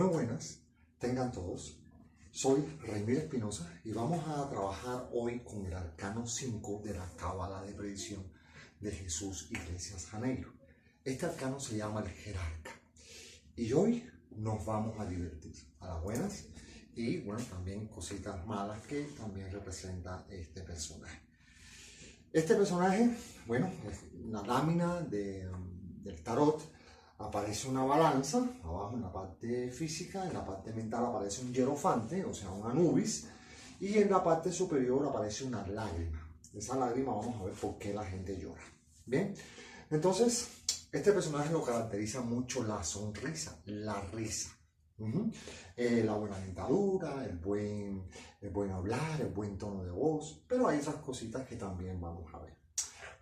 Muy buenas, tengan todos. Soy Reymir Espinosa y vamos a trabajar hoy con el arcano 5 de la Cábala de Predicción de Jesús Iglesias Janeiro. Este arcano se llama el Jerarca y hoy nos vamos a divertir a las buenas y bueno, también cositas malas que también representa este personaje. Este personaje, bueno, es una lámina del tarot. Aparece una balanza, abajo en la parte física, en la parte mental aparece un hierofante, o sea, un Anubis, y en la parte superior aparece una lágrima. Esa lágrima vamos a ver por qué la gente llora. Bien, entonces, este personaje lo caracteriza mucho la sonrisa, la risa. La buena dentadura, el buen hablar, el buen tono de voz, pero hay otras cositas que también vamos a ver.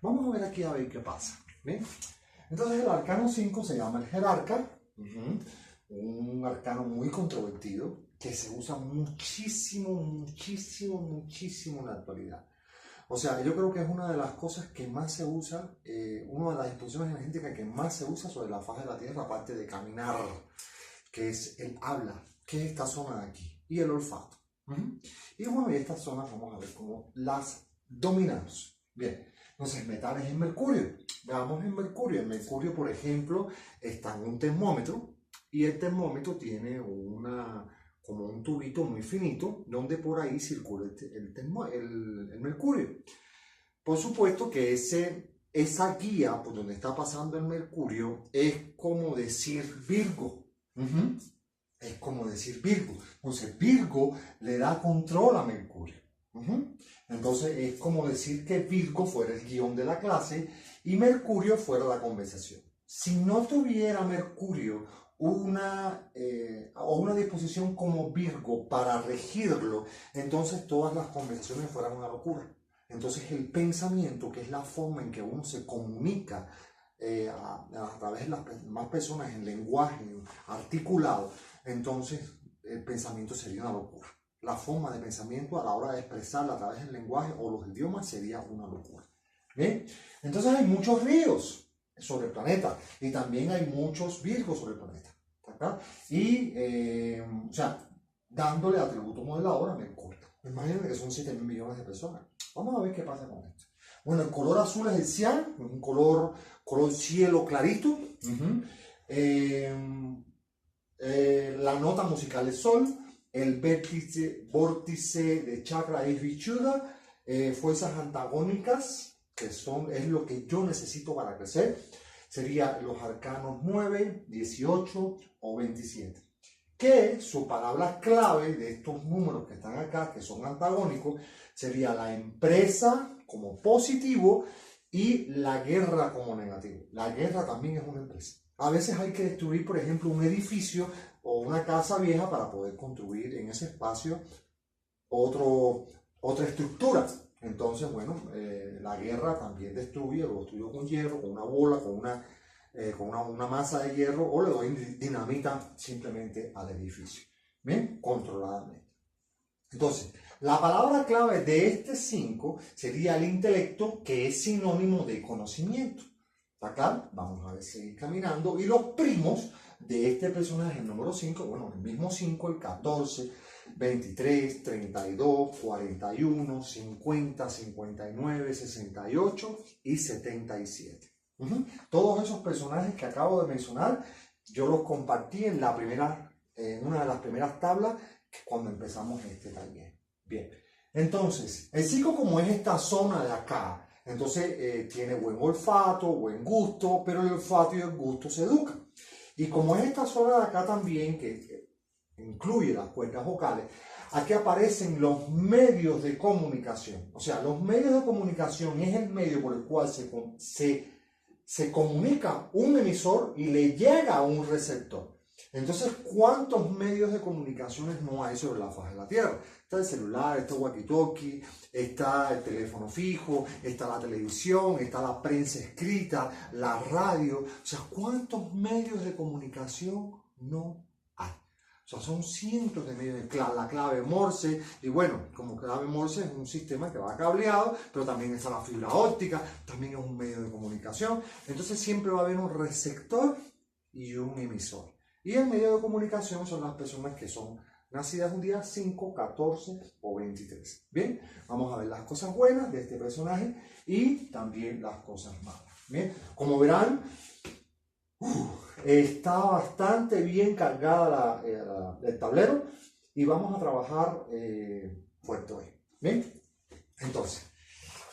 Vamos a ver aquí a ver qué pasa. ¿Bien? Entonces el arcano 5 se llama el Jerarca, un arcano muy controvertido que se usa muchísimo en la actualidad. O sea, yo creo que es una de las cosas que más se usa, una de las disposiciones energéticas que más se usa sobre la faz de la Tierra, aparte de caminar, que es el habla, que es esta zona de aquí, y el olfato. Y bueno, y estas zonas vamos a ver cómo las dominamos. Bien, entonces metales en Mercurio. Veamos en Mercurio. En Mercurio, por ejemplo, está en un termómetro y el termómetro tiene como un tubito muy finito donde por ahí circula el mercurio. Por supuesto que esa guía por donde está pasando el mercurio es como decir Virgo. Es como decir Virgo. Entonces Virgo le da control a Mercurio. Entonces es como decir que Virgo fuera el guión de la clase y Mercurio fuera la conversación. Si no tuviera Mercurio una disposición como Virgo para regirlo, entonces todas las conversaciones fueran una locura. Entonces el pensamiento, que es la forma en que uno se comunica a través de las demás personas en lenguaje articulado, entonces el pensamiento sería una locura. La forma de pensamiento a la hora de expresarla a través del lenguaje o los idiomas sería una locura. ¿Bien? Entonces hay muchos ríos sobre el planeta y también hay muchos Virgos sobre el planeta. ¿Está? Y, o sea, dándole atributo modelador a Mercurio. Imagínense que son 7.000 millones de personas. Vamos a ver qué pasa con esto. Bueno, el color azul es el cian, un color cielo clarito. La nota musical es sol. El vórtice de chakra es Vichuddha, fuerzas antagónicas, que es lo que yo necesito para crecer, serían los arcanos 9, 18 o 27. Que su palabra clave de estos números que están acá, que son antagónicos, sería la empresa como positivo y la guerra como negativo. La guerra también es una empresa. A veces hay que destruir, por ejemplo, un edificio o una casa vieja para poder construir en ese espacio otra estructura. Entonces, bueno, la guerra también destruye, lo destruyo con hierro, con una bola, con una masa de hierro, o le doy dinamita simplemente al edificio. ¿Bien? Controladamente. Entonces, la palabra clave de este 5 sería el intelecto, que es sinónimo de conocimiento. ¿Está claro? Vamos a ver, seguir caminando. Y los primos de este personaje, el número 5, bueno, el mismo 5, el 14, 23, 32, 41, 50, 59, 68 y 77. Todos esos personajes que acabo de mencionar, yo los compartí en una de las primeras tablas cuando empezamos este taller. Bien, entonces, el 5 como es esta zona de acá, entonces tiene buen olfato, buen gusto, pero el olfato y el gusto se educan. Y como es esta zona de acá también, que incluye las cuerdas vocales, aquí aparecen los medios de comunicación. O sea, los medios de comunicación es el medio por el cual se comunica un emisor y le llega a un receptor. Entonces, ¿cuántos medios de comunicaciones no hay sobre la faz de la Tierra? Está el celular, está el walkie-talkie, está el teléfono fijo, está la televisión, está la prensa escrita, la radio. O sea, ¿cuántos medios de comunicación no hay? O sea, son cientos de medios. La clave Morse, y bueno, como clave Morse es un sistema que va cableado, pero también está la fibra óptica, también es un medio de comunicación. Entonces siempre va a haber un receptor y un emisor. Y el medio de comunicación son las personas que son nacidas un día 5, 14 o 23. Bien, vamos a ver las cosas buenas de este personaje y también las cosas malas. Bien, como verán, está bastante bien cargada el tablero y vamos a trabajar fuerte hoy. Bien, entonces,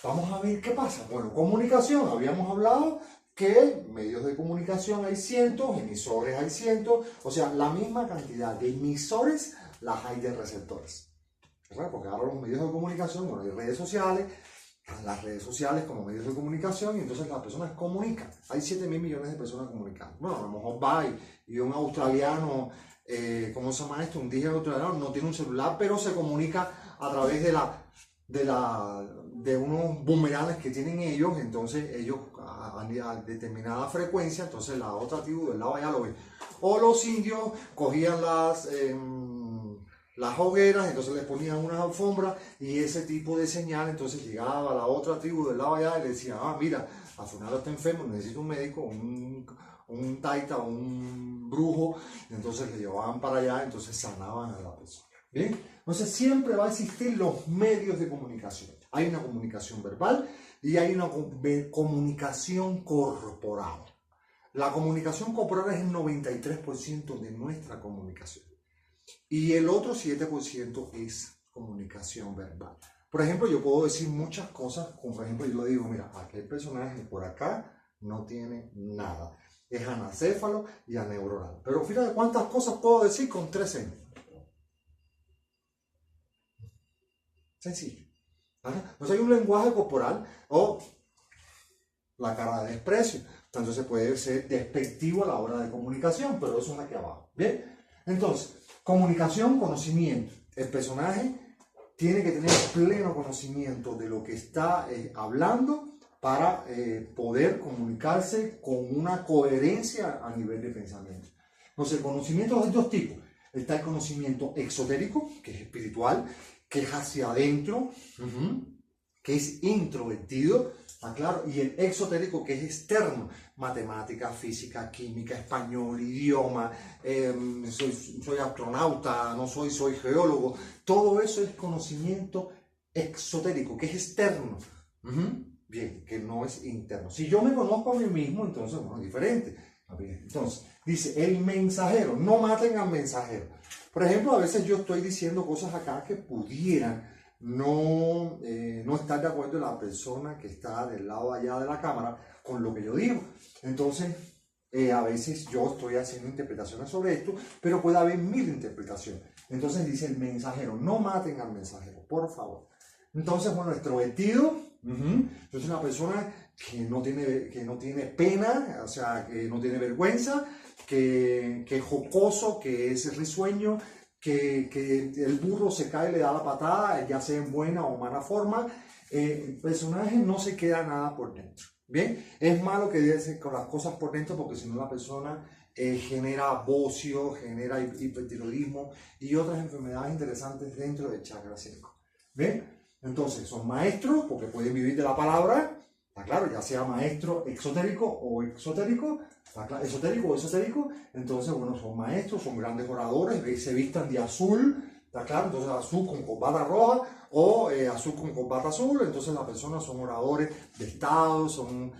vamos a ver qué pasa. Bueno, comunicación, habíamos hablado que medios de comunicación hay cientos, emisores hay cientos, o sea, la misma cantidad de emisores las hay de receptores, ¿verdad? Porque ahora los medios de comunicación, bueno, hay redes sociales, las redes sociales como medios de comunicación y entonces las personas comunican. Hay 7.000 millones de personas comunicando. Bueno, a lo mejor va y un australiano, ¿cómo se llama esto? Un día australiano no tiene un celular, pero se comunica a través de unos boomerangs que tienen ellos, entonces ellos a determinada frecuencia, entonces la otra tribu del lado allá lo ve. O los indios cogían las hogueras, entonces les ponían unas alfombras y ese tipo de señal, entonces llegaba a la otra tribu del lado allá y le decía, mira, a fulano está enfermo, necesita un médico, un taita, un brujo, entonces le llevaban para allá, entonces sanaban a la persona. ¿Bien? Entonces siempre va a existir los medios de comunicación. Hay una comunicación verbal y hay una comunicación corporal. La comunicación corporal es el 93% de nuestra comunicación. Y el otro 7% es comunicación verbal. Por ejemplo, yo puedo decir muchas cosas, como por ejemplo yo le digo, mira, aquel personaje por acá no tiene nada. Es anacéfalo y aneuronal. Pero fíjate cuántas cosas puedo decir con 3 señas. Sencillo. Entonces hay un lenguaje corporal o la cara de desprecio. Entonces puede ser despectivo a la hora de comunicación, pero eso es aquí abajo. Bien. Entonces, comunicación, conocimiento. El personaje tiene que tener pleno conocimiento de lo que está hablando para poder comunicarse con una coherencia a nivel de pensamiento. Entonces, el conocimiento es de 2 tipos. Está el conocimiento exotérico, que es espiritual, que es hacia adentro, que es introvertido, ¿está claro? Y el exotérico, que es externo, matemática, física, química, español, idioma, soy astronauta, no soy geólogo. Todo eso es conocimiento exotérico, que es externo. Bien, que no es interno. Si yo me conozco a mí mismo, entonces, bueno, es diferente. Entonces, dice, el mensajero, no maten al mensajero. Por ejemplo, a veces yo estoy diciendo cosas acá que pudieran no estar de acuerdo la persona que está del lado allá de la cámara con lo que yo digo. Entonces, a veces yo estoy haciendo interpretaciones sobre esto, pero puede haber 1000 interpretaciones. Entonces dice el mensajero, no maten al mensajero, por favor. Entonces, bueno, extrovertido, es una persona que no tiene pena, o sea, que no tiene vergüenza, que es jocoso, que es risueño, que el burro se cae y le da la patada, ya sea en buena o mala forma. El personaje no se queda nada por dentro. Bien, es malo que dice con las cosas por dentro porque si no la persona genera bocio, genera hipertiroidismo y otras enfermedades interesantes dentro del chakra 5. Bien, entonces son maestros porque pueden vivir de la palabra, está claro, ya sea maestro exotérico o exotérico, esotérico o esotérico, entonces bueno, son maestros, son grandes oradores, se vistan de azul, está claro, entonces azul con corbata roja o azul con corbata azul, entonces las personas son oradores de estado, son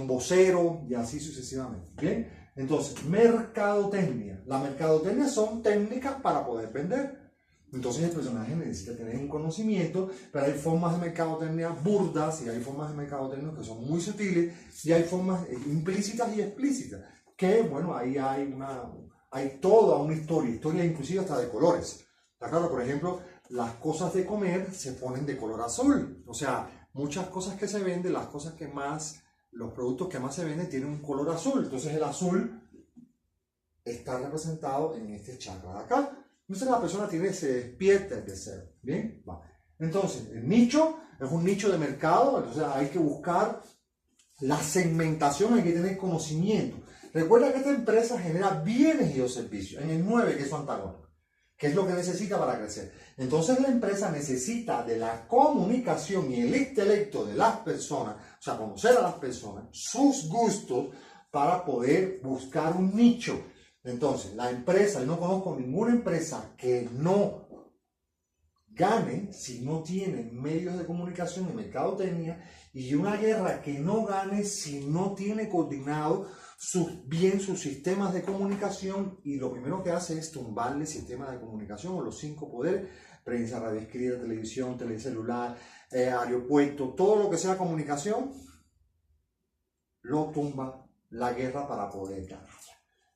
voceros y así sucesivamente. Bien, entonces mercadotecnia. La mercadotecnia son técnicas para poder vender. Entonces el personaje necesita tener un conocimiento, pero hay formas de mercadotecnia burdas y hay formas de mercadotecnia que son muy sutiles y hay formas implícitas y explícitas, que bueno, ahí hay toda una historia inclusive hasta de colores. ¿Está claro? Por ejemplo, las cosas de comer se ponen de color azul, o sea, muchas cosas que se venden, los productos que más se venden tienen un color azul, entonces el azul está representado en este chakra de acá. Entonces la persona se despierta el deseo. ¿Bien? Va. Entonces, el nicho es un nicho de mercado, entonces hay que buscar la segmentación, hay que tener conocimiento. Recuerda que esta empresa genera bienes y o servicios, en el 9 que es su antagónico, que es lo que necesita para crecer. Entonces la empresa necesita de la comunicación y el intelecto de las personas, o sea, conocer a las personas, sus gustos, para poder buscar un nicho. Entonces, la empresa, yo no conozco ninguna empresa que no gane si no tiene medios de comunicación y mercadotecnia, y una guerra que no gane si no tiene coordinado bien sus sistemas de comunicación, y lo primero que hace es tumbarle sistemas de comunicación o los 5 poderes: prensa, radio escrita, televisión, telecelular, aeropuerto, todo lo que sea comunicación, lo tumba la guerra para poder ganar.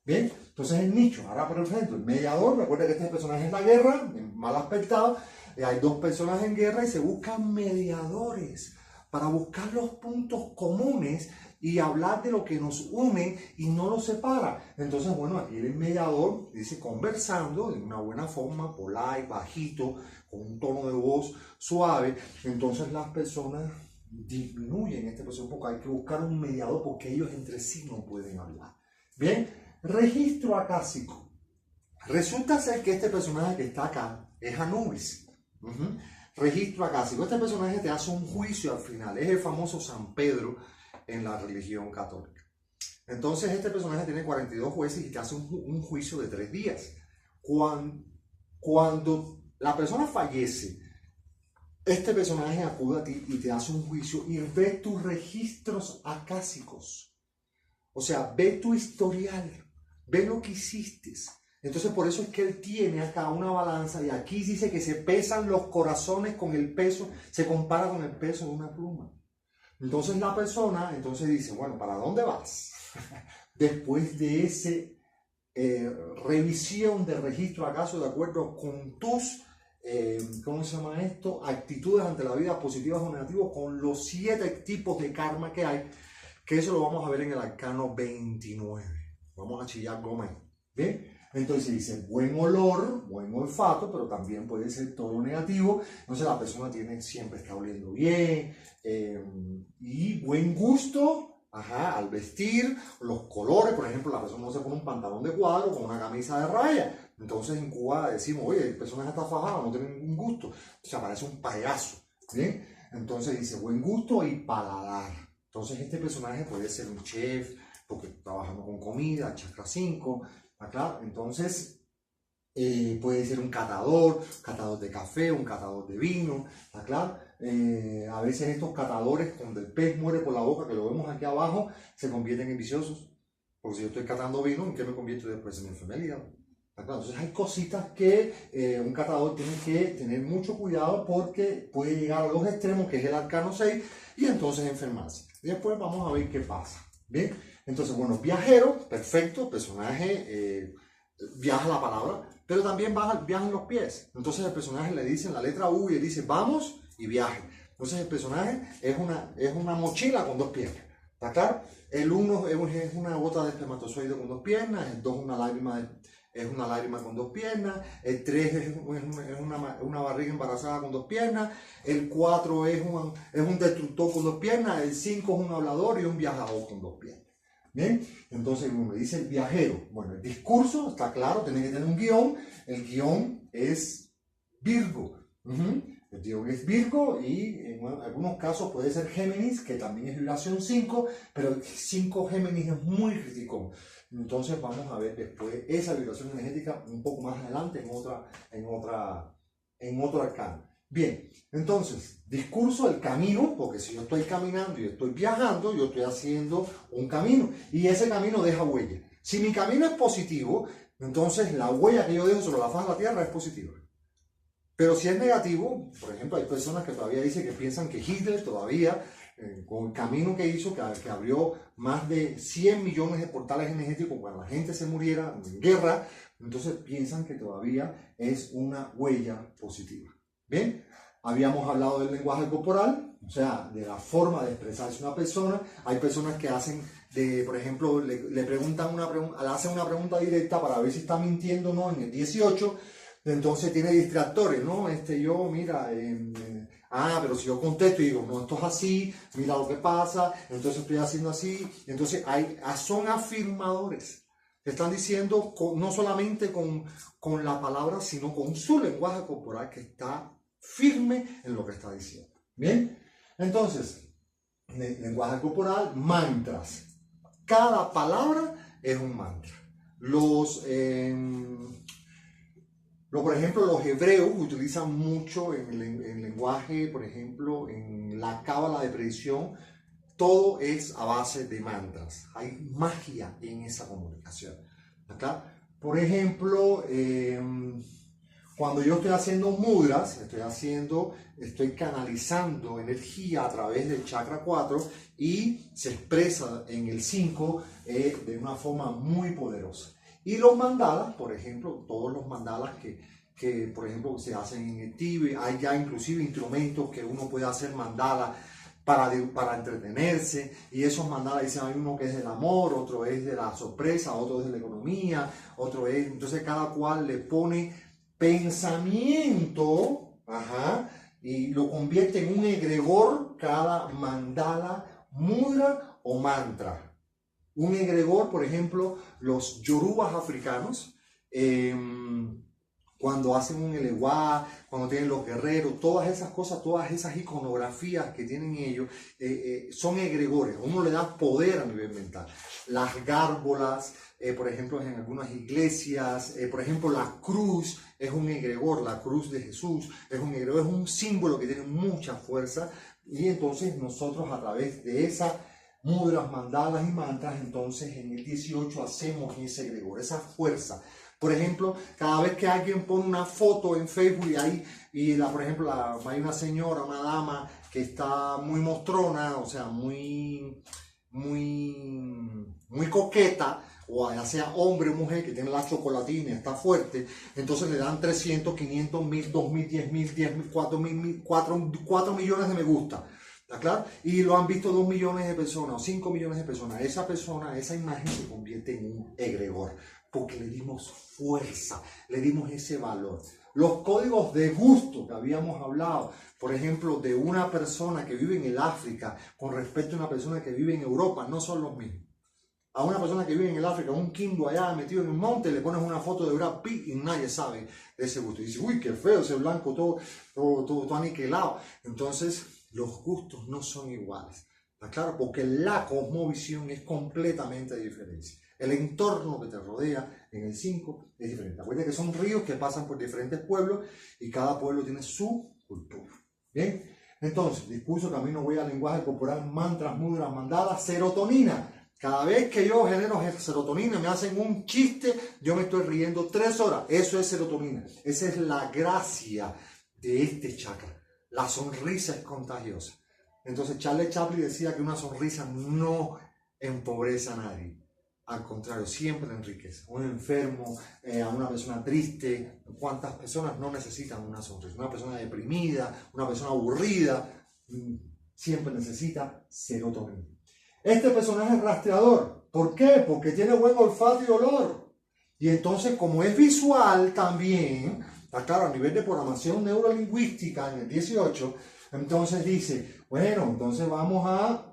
Bien, entonces el nicho. Ahora, por ejemplo, el mediador, recuerda que este personaje es la guerra, mal aspectado, hay 2 personas en guerra y se buscan mediadores para buscar los puntos comunes y hablar de lo que nos une y no nos separa. Entonces, bueno, aquí el mediador dice conversando de una buena forma, polite, bajito, con un tono de voz suave. Entonces las personas disminuyen este proceso porque hay que buscar un mediador porque ellos entre sí no pueden hablar. Bien, registro acásico. Resulta ser que este personaje que está acá es Anubis. Registro acásico. Este personaje te hace un juicio al final. Es el famoso San Pedro en la religión católica. Entonces este personaje tiene 42 jueces y te hace un juicio de 3 días. Cuando la persona fallece, este personaje acude a ti y te hace un juicio y ve tus registros acásicos. O sea, ve tu historial, ve lo que hiciste. Entonces por eso es que él tiene acá una balanza y aquí dice que se pesan los corazones con el peso, se compara con el peso de una pluma. Entonces la persona dice, bueno, ¿para dónde vas? Después de ese revisión de registro acaso de acuerdo con tus, ¿cómo se llama esto? Actitudes ante la vida, positivas o negativas, con los 7 tipos de karma que hay, que eso lo vamos a ver en el arcano 29. Vamos a chillar goma ahí. ¿Bien? Entonces dice buen olor, buen olfato, pero también puede ser todo negativo. Entonces la persona siempre está oliendo bien, y buen gusto, al vestir, los colores. Por ejemplo, la persona no se pone un pantalón de cuadro con una camisa de raya. Entonces en Cuba decimos, oye, el personaje está fajado, no tiene ningún gusto. O sea, parece un payaso. ¿Bien? Entonces dice buen gusto y paladar. Entonces este personaje puede ser un chef, porque trabajando con comida, chakra 5. Claro, entonces puede ser un catador de café, un catador de vino, ¿está claro? A veces estos catadores, cuando el pez muere por la boca, que lo vemos aquí abajo, se convierten en viciosos. Porque si yo estoy catando vino, ¿en qué me convierto después? En enfermedad del hígado. Claro, entonces hay cositas que un catador tiene que tener mucho cuidado porque puede llegar a los extremos, que es el arcano 6, y entonces enfermarse. Y después vamos a ver qué pasa. Bien, entonces, bueno, viajero, perfecto, personaje, viaja la palabra, pero también viajan los pies. Entonces el personaje le dice en la letra U y le dice vamos y viaje. Entonces el personaje es una mochila con 2 piernas. ¿Está claro? El 1 es una gota de espermatozoide con 2 piernas, el 2 es una lágrima con 2 piernas, el 3 es una barriga embarazada con 2 piernas, el 4 es un destructor con 2 piernas, el 5 es un hablador y un viajador con 2 piernas. Bien, entonces uno dice el viajero. Bueno, el discurso está claro, tiene que tener un guión. El guión es Virgo. El guión es Virgo y en algunos casos puede ser Géminis, que también es vibración 5, pero el 5 Géminis es muy crítico. Entonces vamos a ver después esa vibración energética un poco más adelante en otro arcano. Bien, entonces, discurso, el camino, porque si yo estoy caminando y estoy viajando, yo estoy haciendo un camino y ese camino deja huella. Si mi camino es positivo, entonces la huella que yo dejo sobre la faz de la tierra es positiva. Pero si es negativo, por ejemplo, hay personas que todavía dicen que piensan que Hitler todavía, con el camino que hizo, que abrió más de 100 millones de portales energéticos cuando la gente se muriera en guerra, entonces piensan que todavía es una huella positiva. Bien, habíamos hablado del lenguaje corporal, o sea, de la forma de expresarse una persona. Hay personas que hacen, por ejemplo, le hacen una pregunta directa para ver si está mintiendo o no en el 18, entonces tiene distractores, ¿no? Pero si yo contesto y digo, no, esto es así, mira lo que pasa, entonces estoy haciendo así, entonces son afirmadores. Están diciendo no solamente con la palabra, sino con su lenguaje corporal que está firme en lo que está diciendo. Bien, entonces, lenguaje corporal, mantras. Cada palabra es un mantra. Por ejemplo, los hebreos utilizan mucho en el lenguaje, por ejemplo, en la cábala de predicción, todo es a base de mantras. Hay magia en esa comunicación. Acá, por ejemplo, cuando yo estoy haciendo mudras, estoy canalizando energía a través del chakra 4 y se expresa en el 5 de una forma muy poderosa. Y los mandalas, por ejemplo, todos los mandalas que por ejemplo, se hacen en el Tíbet, hay ya inclusive instrumentos que uno puede hacer mandalas para entretenerse, y esos mandalas dicen, hay uno que es del amor, otro es de la sorpresa, otro es de la economía, otro es, entonces cada cual le pone pensamiento, y lo convierte en un egregor cada mandala, mudra o mantra. Un egregor, por ejemplo, los yorubas africanos, cuando hacen un eleguá, cuando tienen los guerreros, todas esas cosas, todas esas iconografías que tienen ellos, son egregores. Uno le da poder a nivel mental. Las gárgolas, por ejemplo, en algunas iglesias, por ejemplo, la cruz es un egregor, la cruz de Jesús es un egregor, es un símbolo que tiene mucha fuerza, y entonces nosotros a través de esas mudras, mandalas y mantras, entonces en el 18 hacemos ese egregor, esa fuerza. Por ejemplo, cada vez que alguien pone una foto en Facebook por ejemplo, hay una señora, una dama que está muy mostrona, o sea, muy coqueta, o ya sea hombre o mujer, que tiene la chocolatina, está fuerte, entonces le dan 300, 500, 1000, 2000, 10.000, 4000, 4 millones de me gusta. ¿Está claro? Y lo han visto 2 millones de personas o 5 millones de personas. Esa imagen se convierte en un egregor, porque le dimos fuerza, le dimos ese valor. Los códigos de gusto que habíamos hablado, por ejemplo, de una persona que vive en el África con respecto a una persona que vive en Europa, no son los mismos. A una persona que vive en el África, un quimbo allá metido en un monte, le pones una foto de Brad Pitt y nadie sabe de ese gusto. Y dice, uy, qué feo ese blanco, todo aniquilado. Entonces, los gustos no son iguales. ¿Está claro? Porque la cosmovisión es completamente diferente. El entorno que te rodea en el 5 es diferente. Acuérdate que son ríos que pasan por diferentes pueblos y cada pueblo tiene su cultura. ¿Bien? Entonces, discurso, camino, huella, lenguaje corporal, mantras, mudras, mandalas, serotonina. Cada vez que yo genero serotonina, me hacen un chiste, yo me estoy riendo 3 horas. Eso es serotonina. Esa es la gracia de este chakra. La sonrisa es contagiosa. Entonces Charles Chaplin decía que una sonrisa no empobrece a nadie. Al contrario, siempre enriquece. Un enfermo, a una persona triste, ¿cuántas personas no necesitan una sonrisa? Una persona deprimida, una persona aburrida, siempre necesita serotonina. Este personaje es rastreador. ¿Por qué? Porque tiene buen olfato y olor. Y entonces, como es visual también, está claro, a nivel de programación neurolingüística en el 18, entonces dice, bueno, entonces vamos a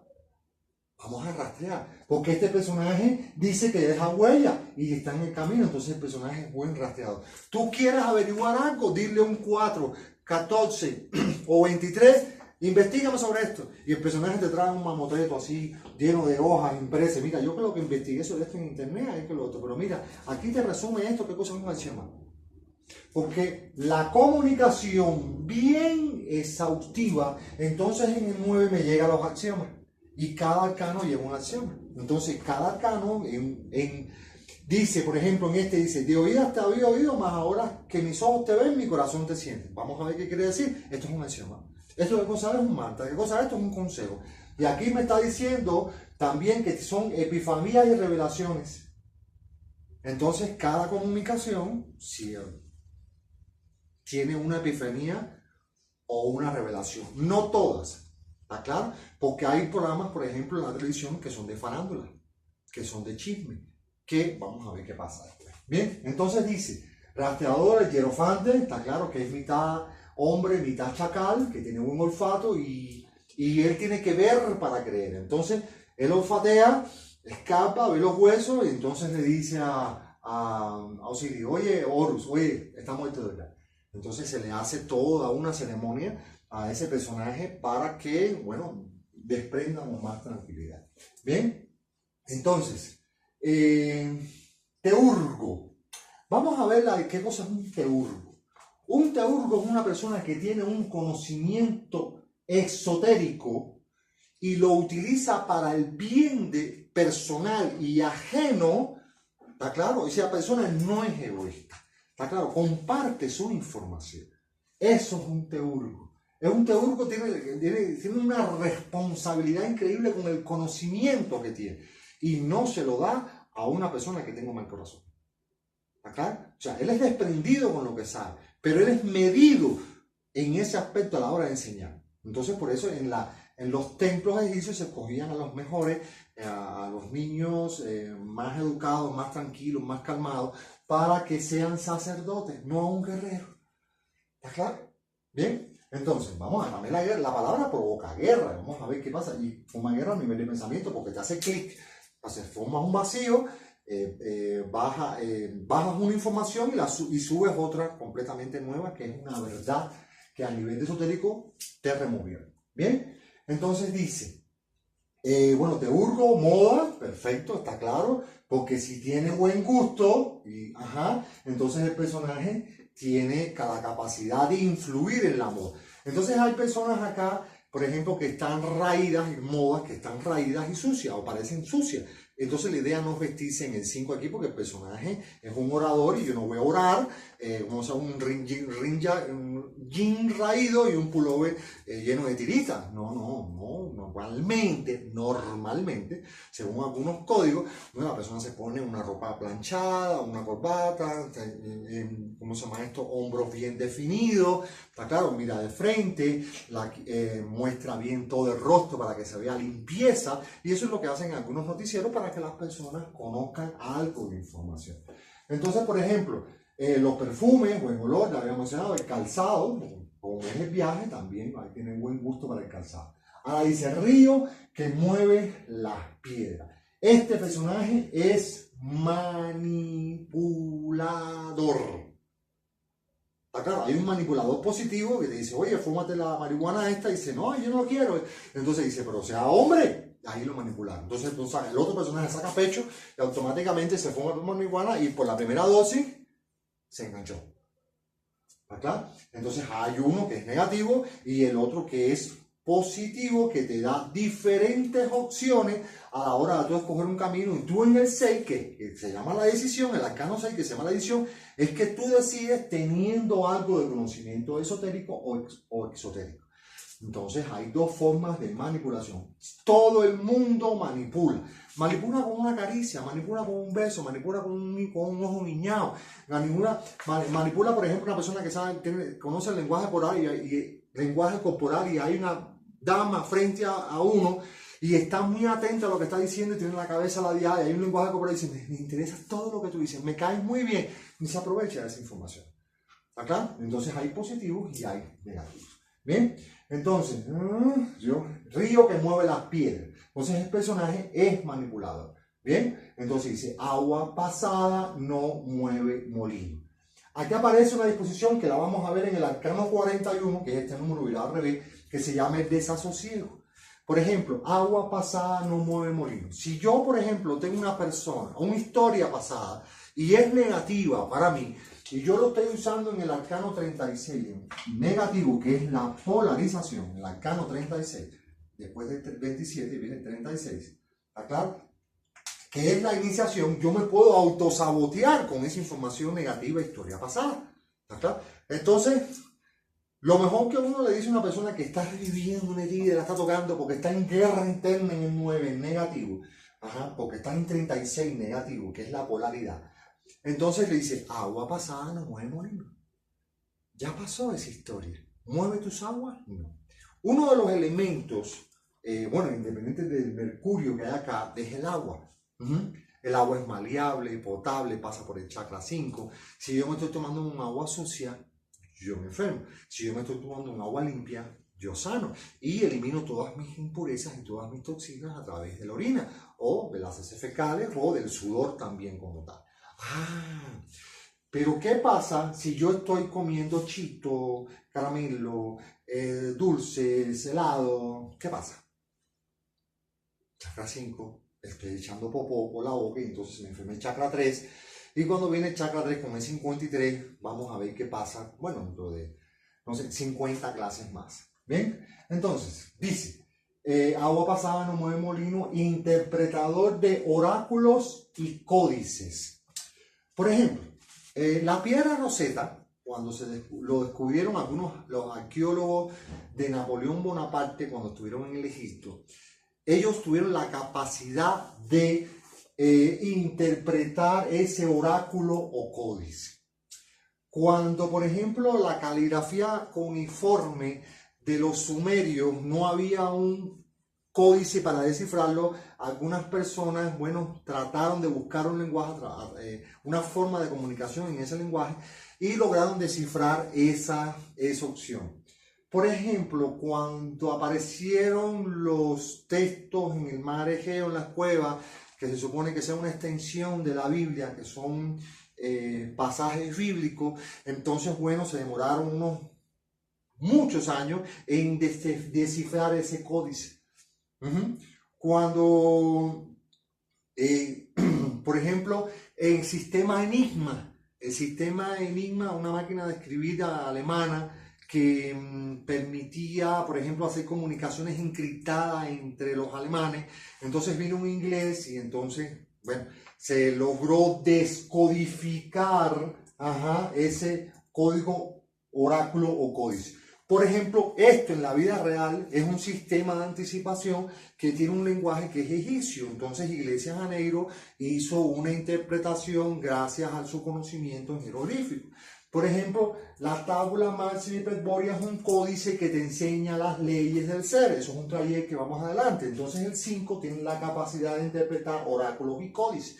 rastrear, porque este personaje dice que deja huella y está en el camino, entonces el personaje es buen rastreador. Tú quieres averiguar algo, dile un 4, 14 o 23, investígame sobre esto. Y el personaje te trae un mamotreto así, lleno de hojas impresas. Mira, yo creo que investigué sobre esto en internet, ahí que lo otro, pero mira, aquí te resume esto, qué cosa es un axioma. Porque la comunicación bien exhaustiva, entonces en el 9 me llega a los axiomas. Y cada arcano lleva un axioma. Entonces, cada arcano dice, por ejemplo, en este dice, de oídas te había oído, más ahora que mis ojos te ven, mi corazón te siente. Vamos a ver qué quiere decir. Esto es un axioma. Esto que cosa es un mantra. ¿Qué cosa es esto? Es un consejo. Y aquí me está diciendo también que son epifanías y revelaciones. Entonces, cada comunicación tiene una epifanía o una revelación. No todas. ¿Está claro? Porque hay programas, por ejemplo, en la televisión que son de farándula, que son de chisme, que vamos a ver qué pasa después. Bien, entonces dice, rastreador, el hierofante, está claro que es mitad hombre, mitad chacal, que tiene un olfato y él tiene que ver para creer. Entonces, él olfatea, escapa, ve los huesos y entonces le dice a Osiris, oye, Horus, oye, está muerto de verdad. Entonces se le hace toda una ceremonia a ese personaje para que, bueno, desprendamos más tranquilidad. Bien, entonces, te Teurgo. Vamos a ver qué cosa es un teurgo. Un teurgo es una persona que tiene un conocimiento esotérico y lo utiliza para el bien de personal y ajeno. ¿Está claro? Esa persona no es egoísta. ¿Está claro? Comparte su información. Eso es un teurgo. Es un teurgo que tiene una responsabilidad increíble con el conocimiento que tiene. Y no se lo da a una persona que tenga un mal corazón. ¿Está claro? O sea, él es desprendido con lo que sabe, pero él es medido en ese aspecto a la hora de enseñar. Entonces, por eso en los templos egipcios se escogían a los mejores, a los niños más educados, más tranquilos, más calmados, para que sean sacerdotes, no a un guerrero. ¿Está claro? Bien, entonces vamos a cambiar la palabra provoca guerra. Vamos a ver qué pasa. Y forma guerra a nivel de pensamiento porque te hace clic, formas un vacío, bajas una información y subes otra completamente nueva, que es una verdad que a nivel de esotérico te removió. Bien, entonces dice, bueno, teurgo, moda, perfecto, está claro, porque si tiene buen gusto, entonces el personaje tiene la capacidad de influir en la moda. Entonces hay personas acá, por ejemplo, que están raídas en modas, que están raídas y sucias o parecen sucias. Entonces la idea no es vestirse en el 5 aquí porque el personaje es un orador y yo no voy a orar, vamos a un jean raído y un pullover lleno de tiritas. No, normalmente, según algunos códigos, la persona se pone una ropa planchada, una corbata, ¿cómo se llama esto? Hombros bien definidos, está claro, mira de frente, muestra bien todo el rostro para que se vea limpieza, y eso es lo que hacen algunos noticieros para que las personas conozcan algo de información. Entonces, por ejemplo, los perfumes, buen olor, ya habíamos mencionado, el calzado, como es el viaje, también hay que tener buen gusto para el calzado. Ahora dice río que mueve las piedras. Este personaje es manipulador. Está claro, hay un manipulador positivo que te dice, oye, fúmate la marihuana esta, y dice, no, yo no quiero. Entonces dice, pero sea hombre. Ahí lo manipularon. Entonces el otro personaje saca pecho y automáticamente se fuma la marihuana y por la primera dosis se enganchó. ¿Está claro? Entonces hay uno que es negativo y el otro que es positivo, que te da diferentes opciones a la hora de tú escoger un camino. Y tú en el 6, que se llama la decisión, el arcano 6, que se llama la decisión, es que tú decides teniendo algo de conocimiento esotérico o exotérico. Entonces hay dos formas de manipulación. Todo el mundo manipula. Manipula con una caricia, manipula con un beso, manipula con un ojo guiñado. Manipula, por ejemplo, una persona que conoce el lenguaje corporal y hay una dama frente a uno y está muy atenta a lo que está diciendo y tiene la cabeza ladeada y hay un lenguaje corporal y dice, me interesa todo lo que tú dices, me caes muy bien. Y se aprovecha de esa información. ¿Está claro? Entonces hay positivos y hay negativos. Bien, entonces, río que mueve las piedras. Entonces el personaje es manipulador. Bien, entonces dice, agua pasada no mueve molino. Aquí aparece una disposición que la vamos a ver en el arcano 41, que es este número virado al revés, que se llama el desasosiego. Por ejemplo, agua pasada no mueve molino. Si yo, por ejemplo, tengo una persona, una historia pasada, y es negativa para mí, y yo lo estoy usando en el arcano 36, negativo, que es la polarización, el arcano 36, después del 27 viene el 36, ¿está claro? Que es la iniciación, yo me puedo autosabotear con esa información negativa de historia pasada, ¿está claro? Entonces, lo mejor que uno le dice a una persona que está reviviendo una herida, la está tocando porque está en guerra interna en el 9, negativo, porque está en 36, negativo, que es la polaridad. Entonces le dice, agua pasada no mueve molino. Ya pasó esa historia. ¿Mueve tus aguas? No. Uno de los elementos, independiente del mercurio que hay acá, es el agua. El agua es maleable, potable, pasa por el chakra 5. Si yo me estoy tomando un agua sucia, yo me enfermo. Si yo me estoy tomando un agua limpia, yo sano. Y elimino todas mis impurezas y todas mis toxinas a través de la orina, o de las heces fecales, o del sudor también como tal. Pero ¿qué pasa si yo estoy comiendo chito, caramelo, dulces, helado? ¿Qué pasa? Chakra 5, estoy echando popó por la boca y entonces se me enferma el chakra 3 Y cuando viene el chakra 3 con el 53, vamos a ver qué pasa, bueno, dentro de, no sé, 50 clases más. Bien, entonces, dice, agua pasada no mueve molino, interpretador de oráculos y códices. Por ejemplo, la piedra Rosetta, cuando lo descubrieron los arqueólogos de Napoleón Bonaparte cuando estuvieron en el Egipto, ellos tuvieron la capacidad de interpretar ese oráculo o códice. Cuando, por ejemplo, la caligrafía cuneiforme de los sumerios no había un códice para descifrarlo, algunas personas, bueno, trataron de buscar un lenguaje, una forma de comunicación en ese lenguaje y lograron descifrar esa opción. Por ejemplo, cuando aparecieron los textos en el mar Egeo, en las cuevas, que se supone que sea una extensión de la Biblia, que son pasajes bíblicos, entonces, bueno, se demoraron muchos años en descifrar ese códice. Cuando, por ejemplo, el sistema Enigma, una máquina de escribir alemana que permitía, por ejemplo, hacer comunicaciones encriptadas entre los alemanes, entonces vino un inglés y entonces, bueno, se logró descodificar ese código, oráculo o códice. Por ejemplo, esto en la vida real es un sistema de anticipación que tiene un lenguaje que es egipcio. Entonces, Iglesia Janeiro hizo una interpretación gracias a su conocimiento en jeroglífico. Por ejemplo, la tabula Marci Hiperborea es un códice que te enseña las leyes del ser. Eso es un taller que vamos adelante. Entonces, el 5 tiene la capacidad de interpretar oráculos y códices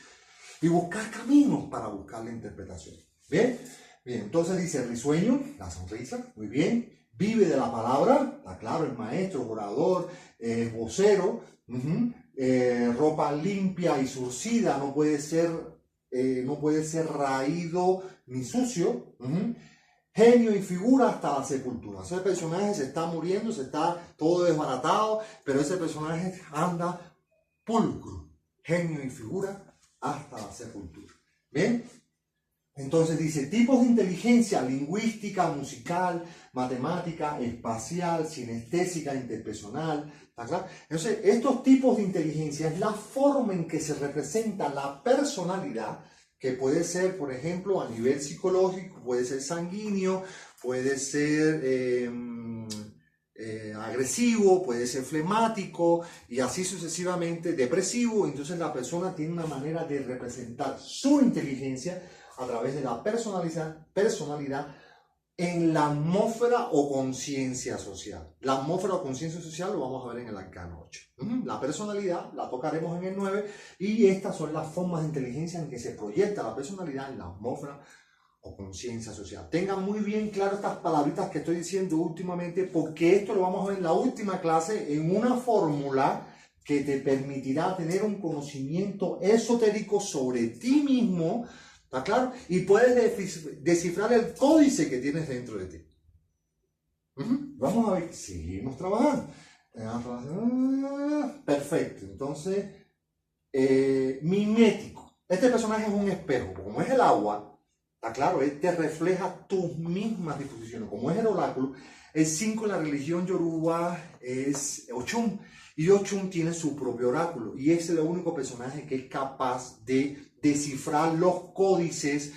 y buscar caminos para buscar la interpretación. ¿Bien? Bien, entonces dice risueño, la sonrisa, muy bien. Vive de la palabra, está claro, el maestro, orador, vocero, ropa limpia y surcida, no puede ser raído ni sucio. Genio y figura hasta la sepultura. Ese personaje se está muriendo, se está todo desbaratado, pero ese personaje anda pulcro. Genio y figura hasta la sepultura. ¿Bien? Entonces dice, tipos de inteligencia lingüística, musical, matemática, espacial, sinestésica, interpersonal. ¿Está claro? Entonces, estos tipos de inteligencia es la forma en que se representa la personalidad, que puede ser, por ejemplo, a nivel psicológico, puede ser sanguíneo, puede ser agresivo, puede ser flemático y así sucesivamente, depresivo. Entonces la persona tiene una manera de representar su inteligencia a través de la personalidad en la atmósfera o conciencia social. La atmósfera o conciencia social lo vamos a ver en el arcano 8. La personalidad la tocaremos en el 9 y estas son las formas de inteligencia en que se proyecta la personalidad en la atmósfera o conciencia social. Tengan muy bien claro estas palabritas que estoy diciendo últimamente, porque esto lo vamos a ver en la última clase en una fórmula que te permitirá tener un conocimiento esotérico sobre ti mismo. ¿Está claro? Y puedes descifrar el códice que tienes dentro de ti. Vamos a ver, seguimos trabajando. Perfecto, entonces, mimético. Este personaje es un espejo, como es el agua, está claro, él te refleja tus mismas disposiciones, como es el oráculo. El 5 en la religión yoruba es Ochun, y Ochun tiene su propio oráculo, y es el único personaje que es capaz de descifrar los códices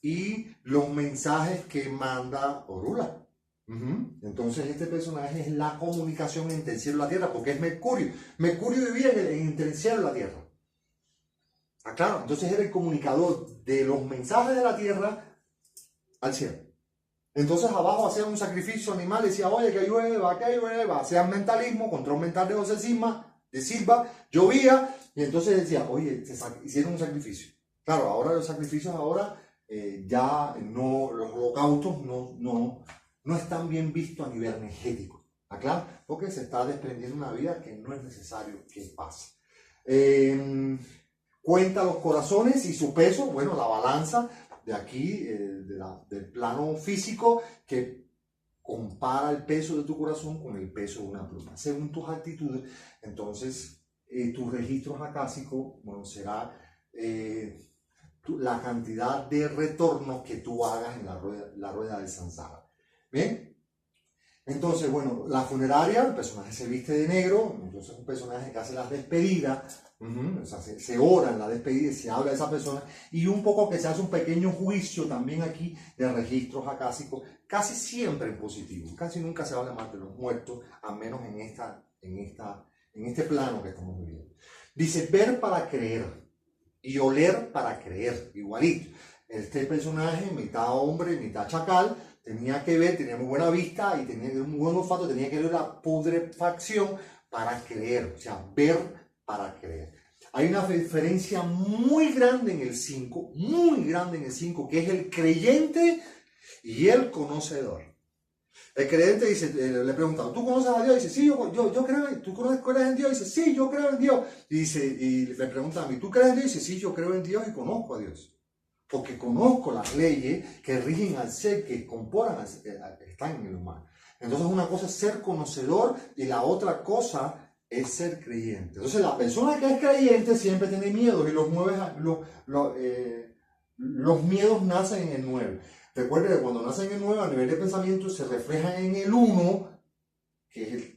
y los mensajes que manda Orula. Entonces este personaje es la comunicación entre el cielo y la tierra, porque es Mercurio. Mercurio vivía entre el cielo y la tierra. Claro, entonces era el comunicador de los mensajes de la tierra al cielo. Entonces abajo hacía un sacrificio animal, decía, oye, que llueva, hacía mentalismo, control mental de José Silva, llovía, y entonces decía, oye, hicieron un sacrificio. Claro, ahora los sacrificios ya no, los holocaustos no están bien vistos a nivel energético, ¿claro? Porque se está desprendiendo una vida que no es necesario que pase. Cuenta los corazones y su peso, bueno, la balanza de aquí, del plano físico, que compara el peso de tu corazón con el peso de una pluma. Según tus actitudes, entonces tus registros acásicos, bueno, será la cantidad de retorno que tú hagas en la rueda del samsara. ¿Bien? Entonces, bueno, la funeraria, el personaje se viste de negro, entonces es un personaje que hace las despedidas, o sea, se ora en la despedida y se habla de esa persona, y un poco que se hace un pequeño juicio también aquí de registros acásicos, casi siempre en positivo, casi nunca se habla más de los muertos, al menos en este plano que estamos viviendo. Dice, ver para creer y oler para creer, igualito. Este personaje, mitad hombre, mitad chacal, tenía que ver, tenía muy buena vista y tenía muy buen olfato, tenía que ver la putrefacción para creer, o sea, ver para creer. Hay una diferencia muy grande en el 5, que es el creyente y el conocedor. El creyente dice, le preguntan, ¿tú conoces a Dios? Dice, sí, yo creo en Dios. ¿Tú crees en Dios? Dice, sí, yo creo en Dios. Y le preguntan a mí, ¿tú crees en Dios? Dice, sí, yo creo en Dios y conozco a Dios. Porque conozco las leyes que rigen al ser, que componen, están en el humano. Entonces una cosa es ser conocedor y la otra cosa es ser creyente. Entonces la persona que es creyente siempre tiene miedos y los miedos nacen en el 9. Recuerden que cuando nacen en el 9 a nivel de pensamiento se refleja en el 1, que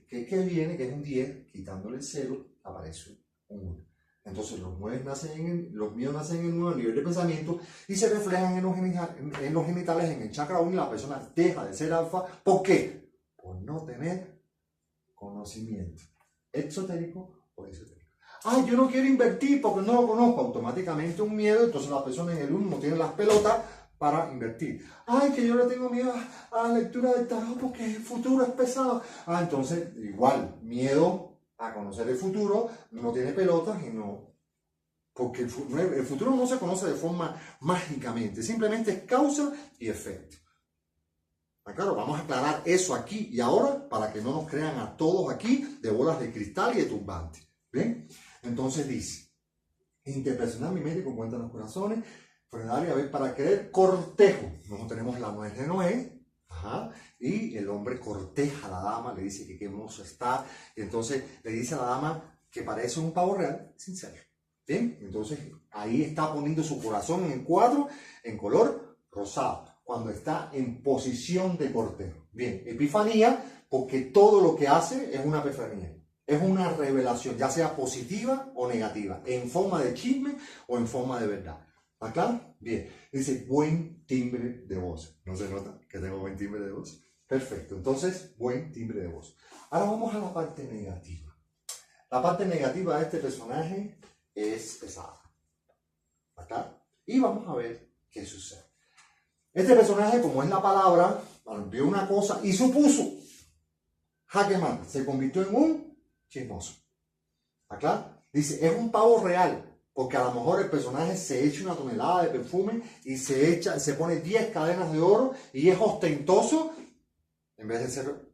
viene, que es un 10, quitándole el 0, aparece un 1. Entonces los miedos nacen en el 9 a nivel de pensamiento y se reflejan en los genitales, en el chakra 1, y la persona deja de ser alfa. ¿Por qué? Por no tener conocimiento exotérico o esotérico. Ay, yo no quiero invertir porque no lo conozco. Automáticamente un miedo, entonces la persona en el 1 no tiene las pelotas para invertir. Ay, que yo le tengo miedo a la lectura del tarot porque el futuro es pesado. Entonces igual, miedo a conocer el futuro, no tiene pelotas y no, porque el futuro no se conoce de forma mágicamente, simplemente es causa y efecto. Claro, vamos a aclarar eso aquí y ahora para que no nos crean a todos aquí de bolas de cristal y de turbante. ¿Bien? Entonces dice, interpersonal, mimético, cuenta los corazones, funeraria, ver para creer, cortejo. Nosotros tenemos la nuez de Noé. Y el hombre corteja a la dama, le dice que qué hermoso está, y entonces le dice a la dama que parece un pavo real, sincero. ¿Bien? Entonces ahí está poniendo su corazón en el cuadro en color rosado, cuando está en posición de cortejo. Bien, epifanía, porque todo lo que hace es una epifanía, es una revelación, ya sea positiva o negativa, en forma de chisme o en forma de verdad. ¿Está claro? Bien. Dice, buen timbre de voz. ¿No se nota que tengo buen timbre de voz? Perfecto. Entonces, buen timbre de voz. Ahora vamos a la parte negativa. La parte negativa de este personaje es pesada. ¿Está claro? Y vamos a ver qué sucede. Este personaje, como es la palabra, vio una cosa y supuso. Jaque mate. Se convirtió en un chismoso. ¿Está claro? Dice, es un pavo real. Porque a lo mejor el personaje se echa una tonelada de perfume y se pone 10 cadenas de oro y es ostentoso en vez de ser,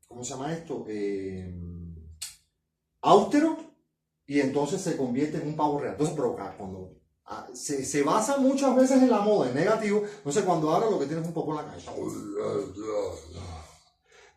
¿cómo se llama esto? Austero, y entonces se convierte en un pavo real. Entonces, pero cuando se basa muchas veces en la moda, en negativo, entonces cuando habla lo que tiene es un poco en la cabeza.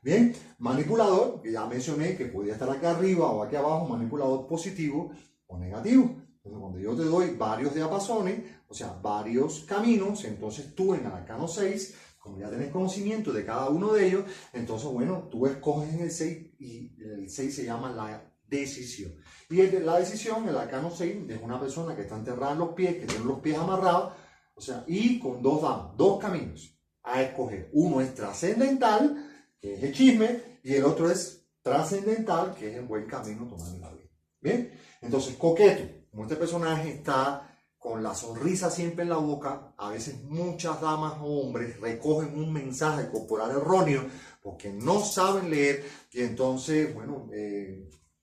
Bien, manipulador, que ya mencioné que podía estar aquí arriba o aquí abajo, manipulador positivo o negativo. Entonces, cuando yo te doy varios diapasones, o sea, varios caminos, entonces tú en el arcano 6, como ya tienes conocimiento de cada uno de ellos, entonces, bueno, tú escoges en el 6 y el 6 se llama la decisión. Y la decisión, el arcano 6, es una persona que está enterrada en los pies, que tiene los pies amarrados, o sea, y con dos caminos a escoger. Uno es trascendental, que es el chisme, y el otro es trascendental, que es el buen camino tomando la vida. Bien, entonces, coqueto. Como este personaje está con la sonrisa siempre en la boca, a veces muchas damas o hombres recogen un mensaje corporal erróneo porque no saben leer y entonces, bueno,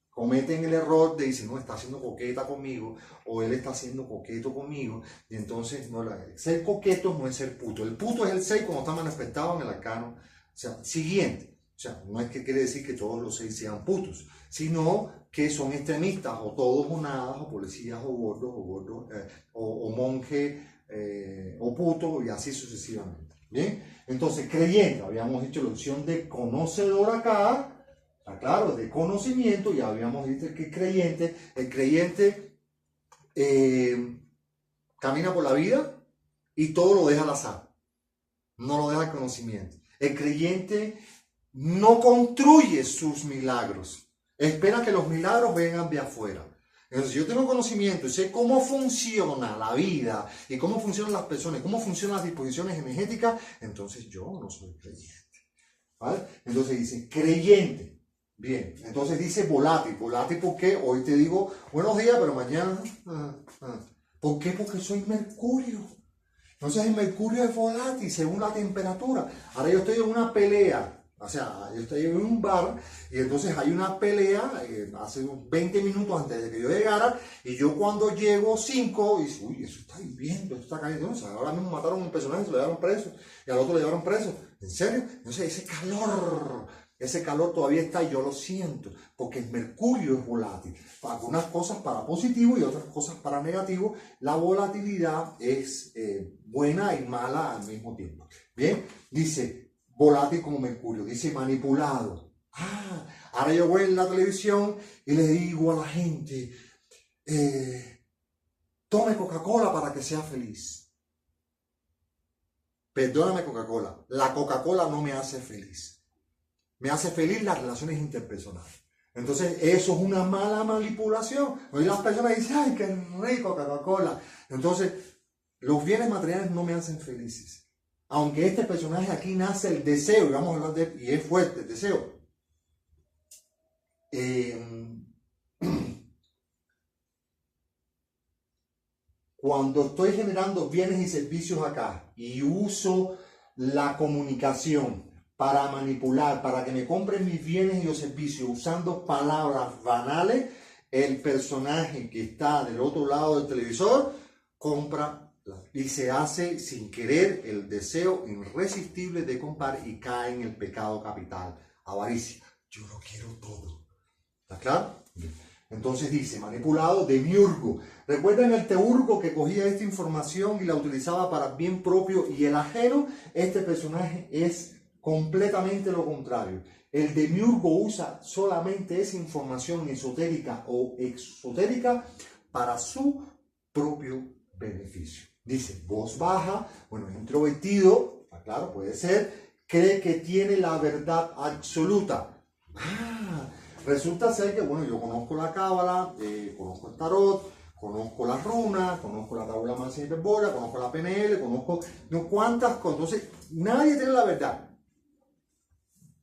cometen el error de decir, no, está siendo coqueta conmigo o él está siendo coqueto conmigo, y entonces no, ser coqueto no es ser puto. El puto es el 6 cuando está manifestado en el arcano, o sea, siguiente. O sea, no es que quiere decir que todos los 6 sean putos, sino que son extremistas, o todos o nada, o policías o gordos, o monje, o puto, y así sucesivamente. Bien, entonces creyente, habíamos dicho la opción de conocedor acá, está claro, de conocimiento, y habíamos dicho que el creyente camina por la vida y todo lo deja al azar. No lo deja al conocimiento. El creyente no construye sus milagros. Espera que los milagros vengan de afuera. Entonces, si yo tengo conocimiento y sé cómo funciona la vida y cómo funcionan las personas, cómo funcionan las disposiciones energéticas, entonces yo no soy creyente. ¿Vale? Entonces dice creyente. Bien, entonces dice volátil. Volátil porque hoy te digo buenos días, pero mañana... ¿Por qué? Porque soy Mercurio. Entonces el Mercurio es volátil según la temperatura. Ahora yo estoy en una pelea. O sea, yo estoy en un bar y entonces hay una pelea hace unos 20 minutos antes de que yo llegara y yo cuando llego 5 y uy, eso está hirviendo, esto está caliente. Entonces, ahora mismo mataron a un personaje, se lo llevaron preso y al otro lo llevaron preso. ¿En serio? Entonces ese calor todavía está y yo lo siento porque el Mercurio es volátil. Algunas cosas para positivo y otras cosas para negativo. La volatilidad es buena y mala al mismo tiempo. Bien, dice... volátil como Mercurio, dice manipulado. Ahora yo voy en la televisión y le digo a la gente, tome Coca-Cola para que sea feliz. Perdóname Coca-Cola, la Coca-Cola no me hace feliz. Me hace feliz las relaciones interpersonales. Entonces eso es una mala manipulación. Hoy las personas dicen, ay, qué rico Coca-Cola. Entonces los bienes materiales no me hacen felices. Aunque este personaje aquí nace el deseo, y vamos a hablar de él, y es fuerte el deseo. Cuando estoy generando bienes y servicios acá y uso la comunicación para manipular, para que me compren mis bienes y los servicios usando palabras banales, el personaje que está del otro lado del televisor compra y se hace sin querer el deseo irresistible de comprar y cae en el pecado capital, avaricia. Yo lo quiero todo. ¿Está claro? Entonces dice, manipulado, demiurgo. ¿Recuerdan el teurgo que cogía esta información y la utilizaba para bien propio y el ajeno? Este personaje es completamente lo contrario. El demiurgo usa solamente esa información esotérica o exotérica para su propio beneficio. Dice, voz baja, bueno, introvertido, claro, puede ser, cree que tiene la verdad absoluta. Resulta ser que, bueno, yo conozco la cábala, conozco el tarot, conozco las runas, conozco la tabla mansa y hiperbórea, conozco la PNL, conozco no cuántas cosas. Entonces, nadie tiene la verdad.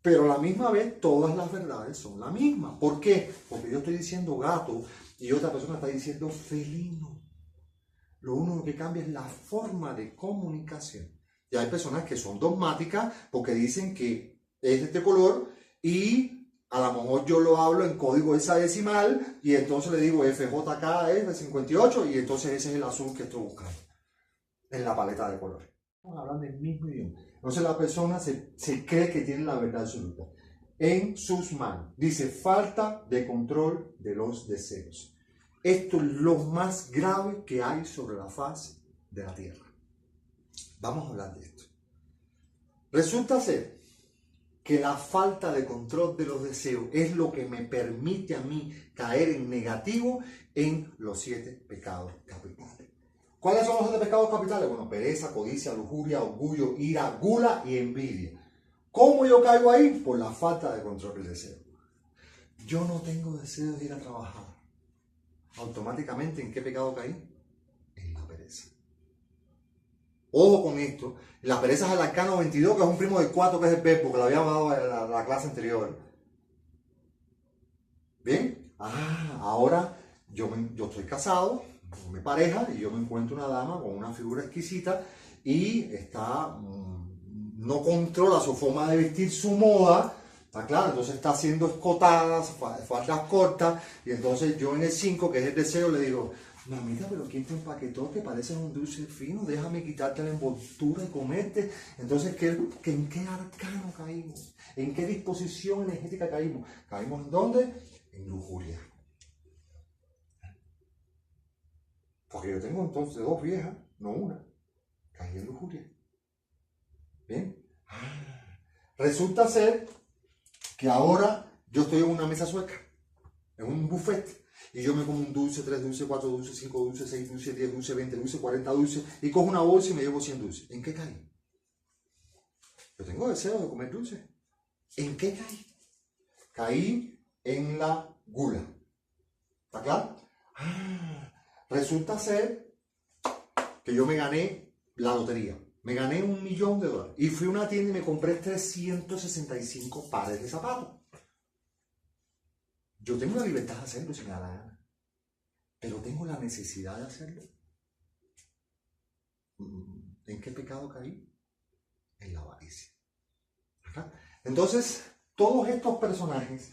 Pero a la misma vez, todas las verdades son la misma. ¿Por qué? Porque yo estoy diciendo gato y otra persona está diciendo felino. Lo único que cambia es la forma de comunicación. Y hay personas que son dogmáticas porque dicen que es de este color y a lo mejor yo lo hablo en código hexadecimal y entonces le digo FJK es de 58 y entonces ese es el azul que estoy buscando en la paleta de colores. Estamos hablando del mismo idioma. Entonces la persona se cree que tiene la verdad absoluta en sus manos. Dice falta de control de los deseos. Esto es lo más grave que hay sobre la faz de la tierra. Vamos a hablar de esto. Resulta ser que la falta de control de los deseos es lo que me permite a mí caer en negativo en los 7 pecados capitales. ¿Cuáles son los 7 pecados capitales? Bueno, pereza, codicia, lujuria, orgullo, ira, gula y envidia. ¿Cómo yo caigo ahí? Por la falta de control del deseo. Yo no tengo deseo de ir a trabajar. Automáticamente, ¿en qué pecado caí? En la pereza. Ojo con esto, la pereza es el arcano 22, que es un primo del 4, que es el verbo, que lo habíamos dado en la clase anterior. ¿Bien? Ahora yo estoy casado con mi pareja y yo me encuentro una dama con una figura exquisita y está, no controla su forma de vestir, su moda. ¿Está claro? Entonces está haciendo escotadas, faldas cortas, y entonces yo en el 5, que es el deseo, le digo, mamita, pero ¿quién te empaquetó? Que pareces un dulce fino, déjame quitarte la envoltura y comerte. Entonces, ¿en qué arcano caímos? ¿En qué disposición energética caímos? ¿Caímos en dónde? En lujuria. Porque yo tengo entonces 2 viejas, no una. Caí en lujuria. ¿Bien? Resulta ser que ahora yo estoy en una mesa sueca, en un buffet, Y yo me como un dulce, 3 dulces, 4 dulces, 5 dulces, 6 dulces, 10 dulces, 20 dulces, 40 dulces, y cojo una bolsa y me llevo 100 dulces. ¿En qué caí? Yo tengo deseo de comer dulces. ¿En qué caí? Caí en la gula. ¿Está claro? Resulta ser que yo me gané la lotería. Me gané $1.000.000. Y fui a una tienda y me compré 365 pares de zapatos. Yo tengo la libertad de hacerlo si me da la gana. Pero tengo la necesidad de hacerlo. ¿En qué pecado caí? En la avaricia. ¿Ajá? Entonces, todos estos personajes,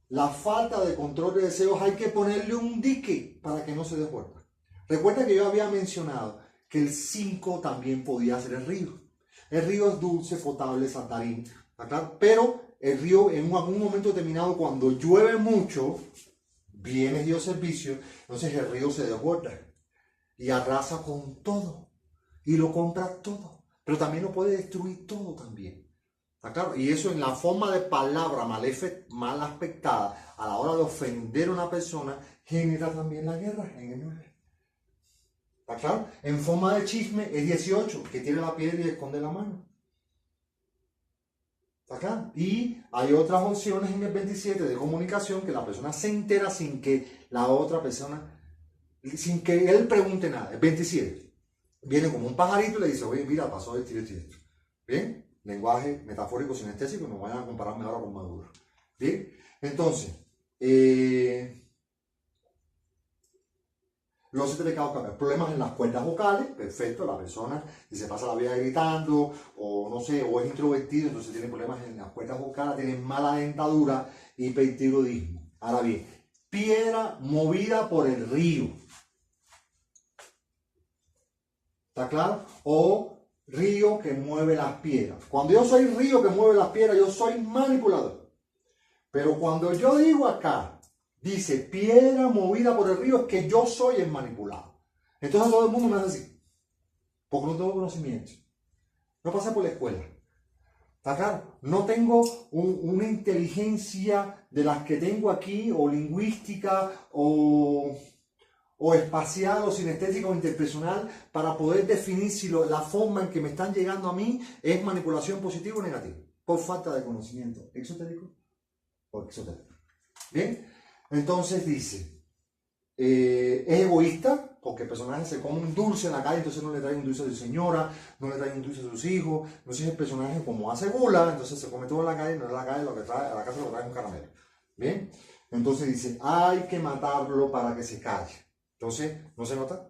la falta de control de deseos, hay que ponerle un dique para que no se desborda. Recuerda que yo había mencionado que el 5 también podía ser el río. El río es dulce, potable, saltarín, ¿verdad? Pero el río en algún momento determinado, cuando llueve mucho, bienes y servicios, entonces el río se desborda y arrasa con todo y lo compra todo, pero también lo puede destruir todo también. ¿Está claro? Y eso en la forma de palabra mal aspectada a la hora de ofender a una persona genera también la guerra en el 9. ¿Está claro? En forma de chisme es 18, que tiene la piedra y esconde la mano. ¿Está claro? Y hay otras opciones en el 27 de comunicación que la persona se entera sin que la otra persona, sin que él pregunte nada. El 27 viene como un pajarito y le dice, oye, mira, pasó esto y esto y esto. ¿Bien? Lenguaje metafórico sinestésico, no vayan a compararme ahora con Maduro. ¿Bien? Entonces, los 7 pecados capitales, problemas en las cuerdas vocales, perfecto, la persona que se pasa la vida gritando, o no sé, o es introvertido, entonces tiene problemas en las cuerdas vocales, tiene mala dentadura, hipertiroidismo. Ahora bien, piedra movida por el río. ¿Está claro? O río que mueve las piedras. Cuando yo soy río que mueve las piedras, yo soy manipulador. Pero cuando yo digo acá, dice piedra movida por el río, es que yo soy el manipulado. Entonces todo el mundo me hace así, porque no tengo conocimiento. No pasé por la escuela. ¿Está claro? No tengo una inteligencia de las que tengo aquí, o lingüística, o espacial, o sinestética, o interpersonal, para poder definir si la forma en que me están llegando a mí es manipulación positiva o negativa. Por falta de conocimiento exotérico o exotérico. ¿Bien? Entonces dice, es egoísta, porque el personaje se come un dulce en la calle, entonces no le trae un dulce a su señora, no le trae un dulce a sus hijos, entonces el personaje como hace gula, entonces se come todo en la calle, no en la calle, lo que trae, a la casa lo trae un caramelo. ¿Bien? Entonces dice, hay que matarlo para que se calle. Entonces, ¿no se nota?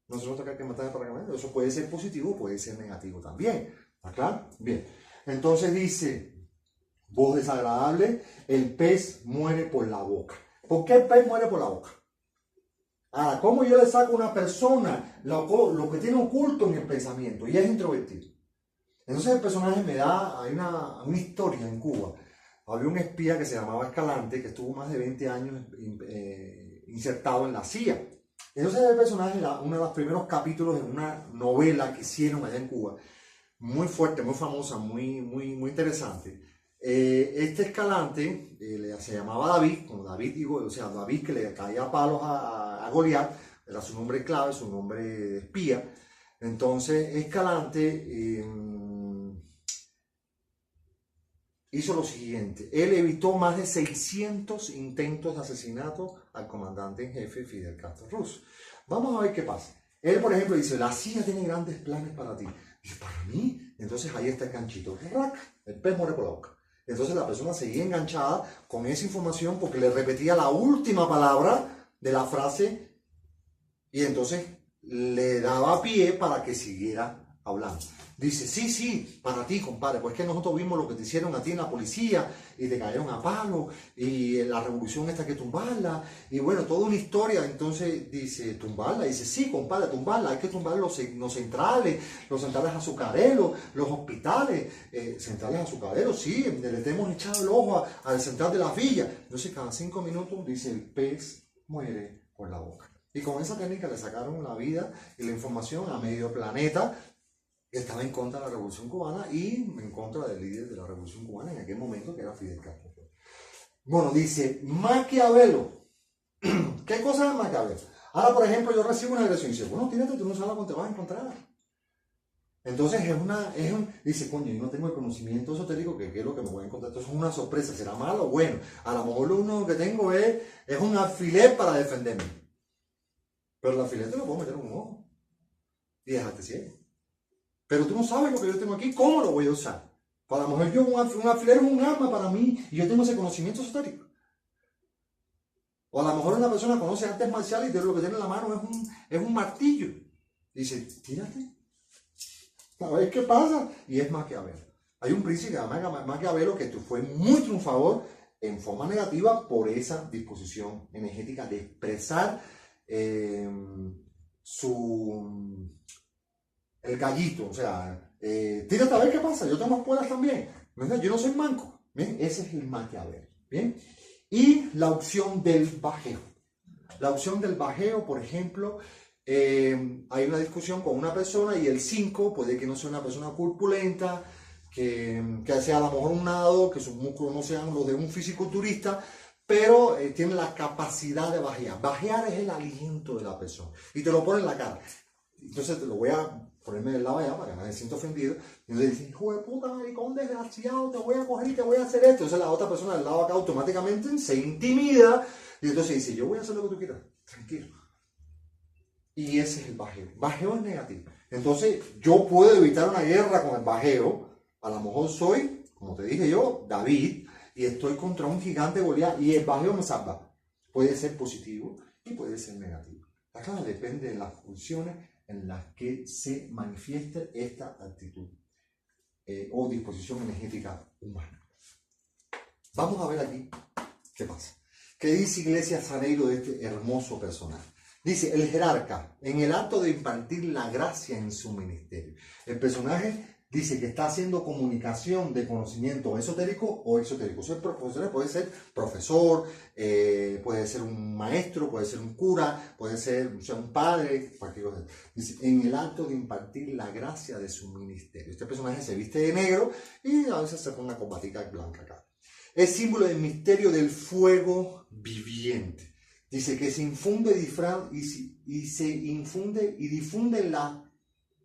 ¿No se nota que hay que matarlo para que se calle? Eso puede ser positivo, puede ser negativo también. ¿Está claro? Bien. Entonces dice, voz desagradable, el pez muere por la boca. ¿Por qué el pez muere por la boca? Ahora, ¿cómo yo le saco a una persona lo que tiene oculto en el pensamiento y es introvertido? Entonces el personaje me da, hay una historia en Cuba. Había un espía que se llamaba Escalante, que estuvo más de 20 años insertado en la CIA. Entonces el personaje, uno de los primeros capítulos de una novela que hicieron allá en Cuba, muy fuerte, muy famosa, muy interesante. Este Escalante se llamaba David, como David, digo, o sea, David que le caía palos a Goliat, era su nombre clave, su nombre de espía. Entonces Escalante hizo lo siguiente, él evitó más de 600 intentos de asesinato al comandante en jefe Fidel Castro Ruz. Vamos a ver qué pasa. Él, por ejemplo, dice, la CIA tiene grandes planes para ti. Dice, ¿para mí? Entonces ahí está el ganchito. El pez muere por la boca. Entonces la persona seguía enganchada con esa información porque le repetía la última palabra de la frase y entonces le daba pie para que siguiera hablando. Dice, sí, para ti, compadre, pues que nosotros vimos lo que te hicieron a ti en la policía y te cayeron a palo y la revolución esta que tumbarla y bueno, toda una historia. Entonces dice, tumbarla, dice, sí, compadre, tumbarla, hay que tumbar los centrales azucareros, los hospitales, centrales azucareros, sí, le hemos echado el ojo al central de la villa. Entonces cada 5 minutos dice, el pez muere por la boca. Y con esa técnica le sacaron la vida y la información a medio planeta. Estaba en contra de la Revolución Cubana y en contra del líder de la Revolución Cubana en aquel momento, que era Fidel Castro. Bueno, dice Maquiavelo. ¿Qué cosa es Maquiavelo? Ahora, por ejemplo, yo recibo una agresión y dice, bueno, tírate, tú no sabes cuándo te vas a encontrar. Entonces dice, coño, yo no tengo el conocimiento esotérico que qué es lo que me voy a encontrar. Entonces es una sorpresa, ¿será malo o bueno? A lo mejor lo único que tengo es un alfiler para defenderme. Pero el alfiler te lo puedo meter en un ojo y dejarte ciego. Pero tú no sabes lo que yo tengo aquí, ¿cómo lo voy a usar? Para lo mejor un alfiler es un arma para mí y yo tengo ese conocimiento esotérico. O a lo mejor una persona conoce artes marciales y lo que tiene en la mano es un martillo. Dice, tírate. A ver qué pasa. Y es Maquiavelo. Hay un príncipe que se llama Maquiavelo que fue muy triunfador en forma negativa por esa disposición energética de expresar el gallito. O sea, tírate a ver qué pasa. Yo tengo espuelas también. Yo no soy manco. ¿Bien? Ese es el Maquiavelo. ¿Bien? Y la opción del bajeo. La opción del bajeo, por ejemplo, hay una discusión con una persona y el 5 puede que no sea una persona corpulenta, que sea a lo mejor un nadador, que sus músculos no sean los de un fisiculturista, pero tiene la capacidad de bajear. Bajear es el aliento de la persona y te lo pone en la cara. Entonces te lo voy a ponerme del lado allá para que nadie se sienta ofendido. Y entonces dice, hijo de puta, maricón desgraciado, te voy a coger y te voy a hacer esto. Entonces la otra persona del lado acá automáticamente se intimida y entonces dice, yo voy a hacer lo que tú quieras, tranquilo. Y ese es el bajeo. Bajeo es negativo. Entonces yo puedo evitar una guerra con el bajeo. A lo mejor soy, como te dije yo, David, y estoy contra un gigante Goliat y el bajeo me salva. Puede ser positivo y puede ser negativo. Acá depende de las funciones en las que se manifieste esta actitud o disposición energética humana. Vamos a ver aquí qué pasa. ¿Qué dice Iglesias Saneiro de este hermoso personaje? Dice, el jerarca, en el acto de impartir la gracia en su ministerio. El personaje dice que está haciendo comunicación de conocimiento esotérico o exotérico. Ser profesor puede ser profesor, puede ser un maestro, puede ser un cura, puede ser un padre, cualquier cosa. Dice, en el acto de impartir la gracia de su ministerio. Este personaje se viste de negro y a veces se pone una combatica blanca acá. Es símbolo del misterio del fuego viviente. Dice que se infunde y difunde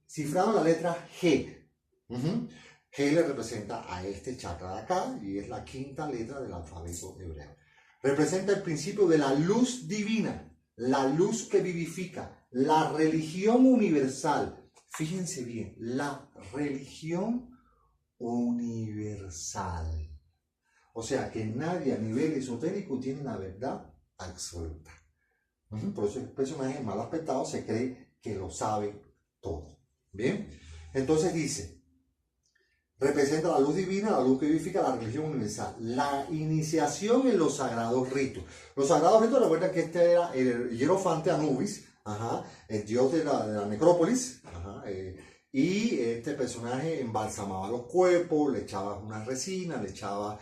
cifrado la letra G. G le representa a este chakra de acá y es la quinta letra del alfabeto hebreo. Representa el principio de la luz divina, la luz que vivifica, la religión universal. Fíjense bien, la religión universal. O sea que nadie a nivel esotérico tiene la verdad absoluta. Por eso el personaje mal aspectado se cree que lo sabe todo. Bien, entonces dice, representa la luz divina, la luz que vivifica, la religión universal, la iniciación en los sagrados ritos. Los sagrados ritos, recuerden que este era el hierofante Anubis, el dios de la necrópolis, y este personaje embalsamaba los cuerpos, le echaba una resina, le echaba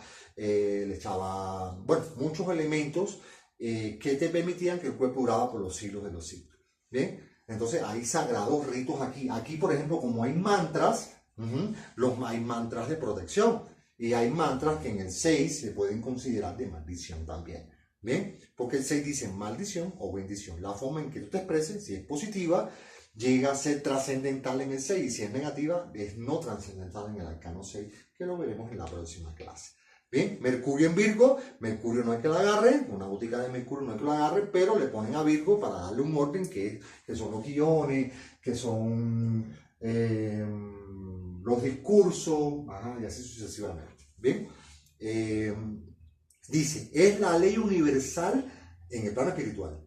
bueno, muchos elementos que te permitían que el cuerpo duraba por los siglos de los siglos. ¿Bien? Entonces hay sagrados ritos aquí. Aquí, por ejemplo, como hay mantras, hay mantras de protección y hay mantras que en el 6 se pueden considerar de maldición también. ¿Bien? Porque el 6 dice maldición o bendición. La forma en que tú te expreses, si es positiva, llega a ser trascendental en el 6 y si es negativa, es no trascendental en el arcano 6, que lo veremos en la próxima clase. Bien, Mercurio en Virgo, Mercurio no hay que la agarre, una botica de Mercurio no hay que la agarre, pero le ponen a Virgo para darle un orden que son los guiones, que son los discursos, y así sucesivamente. Bien, dice, es la ley universal en el plano espiritual,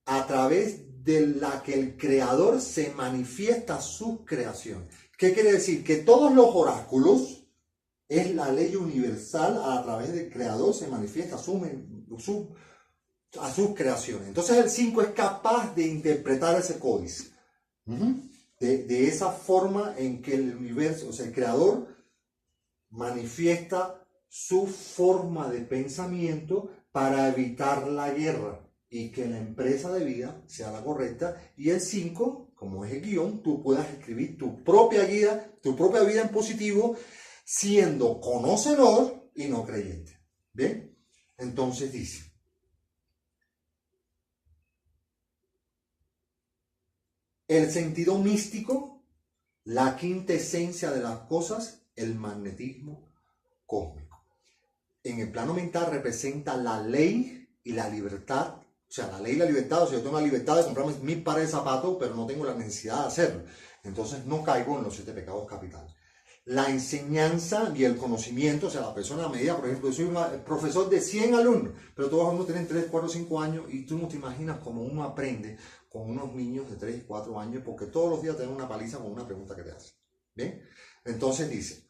a través de la que el creador se manifiesta su creación. ¿Qué quiere decir? Que todos los oráculos es la ley universal a través del creador se manifiesta a sus creaciones. Entonces el 5 es capaz de interpretar ese códice. De esa forma en que el universo, o sea, el creador manifiesta su forma de pensamiento para evitar la guerra y que la empresa de vida sea la correcta. Y el 5, como es el guión, tú puedas escribir tu propia guía, tu propia vida en positivo, siendo conocedor y no creyente. ¿Bien? Entonces dice, el sentido místico, la quinta esencia de las cosas, el magnetismo cósmico. En el plano mental representa la ley y la libertad. O sea, la ley y la libertad, o sea, yo tengo la libertad de comprarme 1000 pares de zapatos, pero no tengo la necesidad de hacerlo. Entonces no caigo en los 7 pecados capitales. La enseñanza y el conocimiento, o sea, la persona a medida, por ejemplo, yo soy un profesor de 100 alumnos, pero todos los alumnos tienen 3, 4, 5 años y tú no te imaginas cómo uno aprende con unos niños de 3 y 4 años, porque todos los días te dan una paliza con una pregunta que te hacen. ¿Bien? Entonces dice,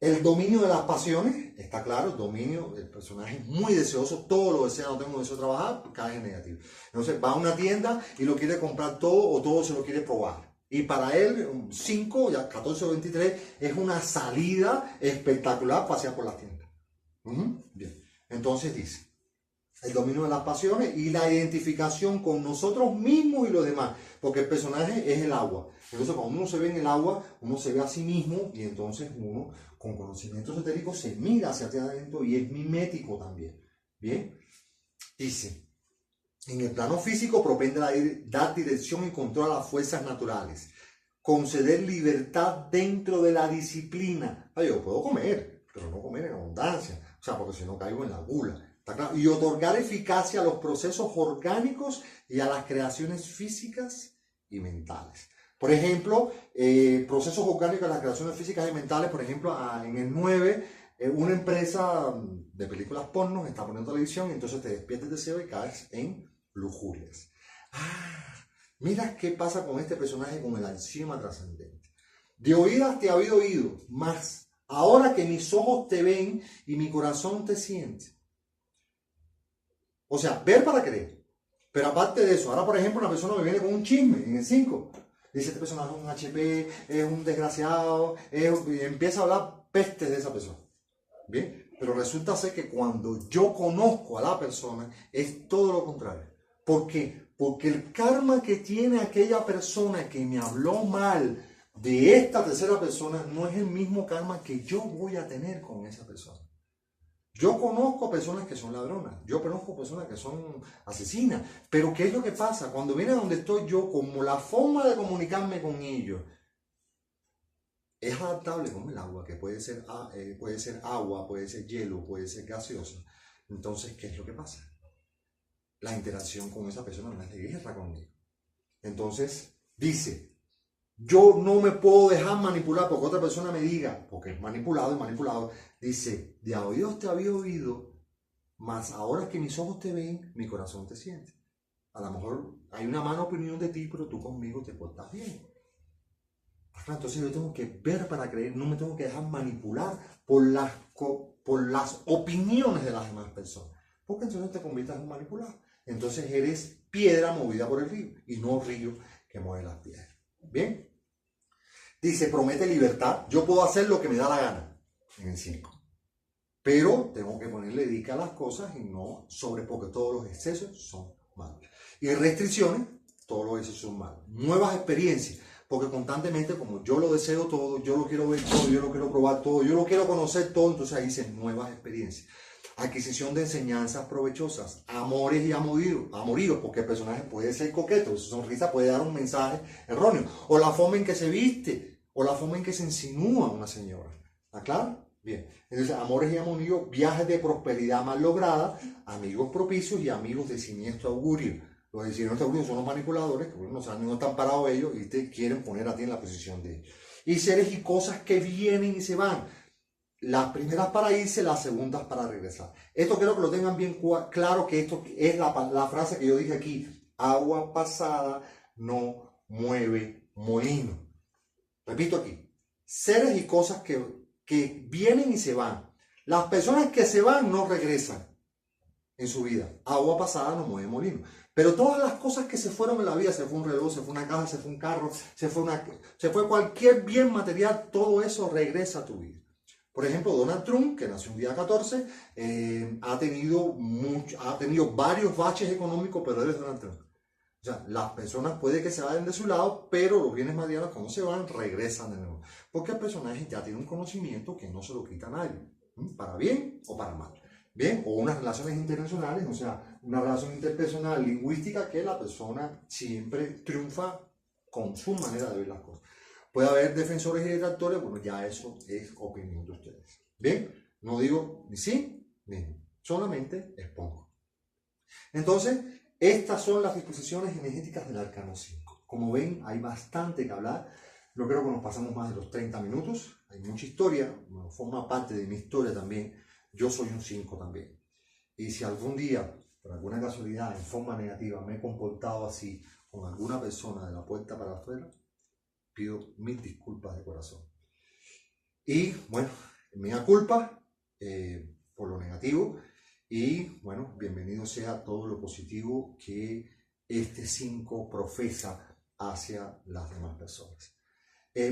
el dominio de las pasiones, está claro, el dominio, el personaje es muy deseoso, todo lo desea, no tengo deseo de trabajar, cae en negativo. Entonces va a una tienda y lo quiere comprar todo o todo se lo quiere probar. Y para él, 5, ya 14 o 23, es una salida espectacular pasear por las tiendas. Bien, entonces dice, el dominio de las pasiones y la identificación con nosotros mismos y los demás, porque el personaje es el agua. Entonces cuando uno se ve en el agua, uno se ve a sí mismo y entonces uno con conocimiento esotérico se mira hacia adentro y es mimético también. Bien, dice, en el plano físico propende a dar dirección y control a las fuerzas naturales, conceder libertad dentro de la disciplina. Yo puedo comer, pero no comer en abundancia, o sea, porque si no caigo en la gula. ¿Está claro? Y otorgar eficacia a los procesos orgánicos y a las creaciones físicas y mentales. Por ejemplo, procesos orgánicos a las creaciones físicas y mentales, por ejemplo, en el 9, una empresa de películas porno está poniendo televisión y entonces te despiertas de deseo y caes en lujurias. Mira qué pasa con este personaje con el axioma trascendente. De oídas te había oído, mas ahora que mis ojos te ven y mi corazón te siente. O sea, ver para creer. Pero aparte de eso, ahora por ejemplo una persona me viene con un chisme en el 5. Dice, este personaje es un HP, es un desgraciado, y empieza a hablar pestes de esa persona. Bien, pero resulta ser que cuando yo conozco a la persona es todo lo contrario. ¿Por qué? Porque el karma que tiene aquella persona que me habló mal de esta tercera persona no es el mismo karma que yo voy a tener con esa persona. Yo conozco personas que son ladronas, yo conozco personas que son asesinas, pero ¿qué es lo que pasa? Cuando vienen a donde estoy yo, como la forma de comunicarme con ellos es adaptable como el agua, que puede ser agua, puede ser hielo, puede ser gaseosa, entonces, ¿qué es lo que pasa? La interacción con esa persona no es de guerra conmigo. Entonces, dice, yo no me puedo dejar manipular porque otra persona me diga, porque es manipulado, dice, de a oídos te había oído, mas ahora que mis ojos te ven, mi corazón te siente. A lo mejor hay una mala opinión de ti, pero tú conmigo te portas bien. Entonces yo tengo que ver para creer, no me tengo que dejar manipular por las opiniones de las demás personas. Porque entonces te conviertes en un manipulador. Entonces eres piedra movida por el río y no río que mueve las piedras. ¿Bien? Dice, promete libertad. Yo puedo hacer lo que me da la gana en el 5. Pero tengo que ponerle dedica a las cosas y no sobre, porque todos los excesos son malos. Y restricciones, todos los excesos son malos. Nuevas experiencias, porque constantemente como yo lo deseo todo, yo lo quiero ver todo, yo lo quiero probar todo, yo lo quiero conocer todo, entonces ahí dicen nuevas experiencias. Adquisición de enseñanzas provechosas, amores y amoríos, porque el personaje puede ser coqueto, su sonrisa puede dar un mensaje erróneo, o la forma en que se viste, o la forma en que se insinúa una señora. ¿Está claro? Bien. Entonces, amores y amoríos, viajes de prosperidad mal lograda, amigos propicios y amigos de siniestro augurio. Los de siniestro augurio son los manipuladores, que no saben, no están parados ellos y te quieren poner a ti en la posición de ellos. Y seres y cosas que vienen y se van. Las primeras para irse, las segundas para regresar. Esto quiero que lo tengan bien claro, que esto es la frase que yo dije aquí. Agua pasada no mueve molino. Repito aquí. Seres y cosas que vienen y se van. Las personas que se van no regresan en su vida. Agua pasada no mueve molino. Pero todas las cosas que se fueron en la vida, se fue un reloj, se fue una casa, se fue un carro, se fue cualquier bien material, todo eso regresa a tu vida. Por ejemplo, Donald Trump, que nació un día 14, ha tenido varios baches económicos, pero él es Donald Trump. O sea, las personas puede que se vayan de su lado, pero los bienes materiales cuando se van, regresan de nuevo. Porque el personaje ya tiene un conocimiento que no se lo quita a nadie, para bien o para mal. Bien, o unas relaciones internacionales, o sea, una relación interpersonal lingüística que la persona siempre triunfa con su manera de ver las cosas. Puede haber defensores y detractores, bueno, ya eso es opinión de ustedes. Bien, no digo ni sí ni no, solamente expongo. Entonces, estas son las disposiciones energéticas del arcano 5. Como ven, hay bastante que hablar. No creo que nos pasamos más de los 30 minutos. Hay mucha historia, bueno, forma parte de mi historia también. Yo soy un 5 también. Y si algún día, por alguna casualidad, en forma negativa, me he comportado así con alguna persona de la puerta para afuera, pido mil disculpas de corazón. Y bueno, mea culpa por lo negativo. Y bueno, bienvenido sea todo lo positivo que este 5 profesa hacia las demás personas.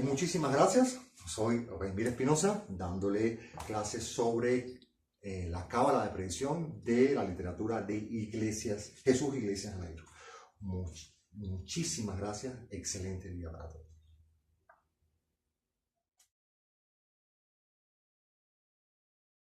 Muchísimas gracias. Soy Reimir Espinosa, dándole clases sobre la cábala de predicción de la literatura de Iglesias, Jesús Iglesias Janeiro. Muchísimas gracias. Excelente día para todos.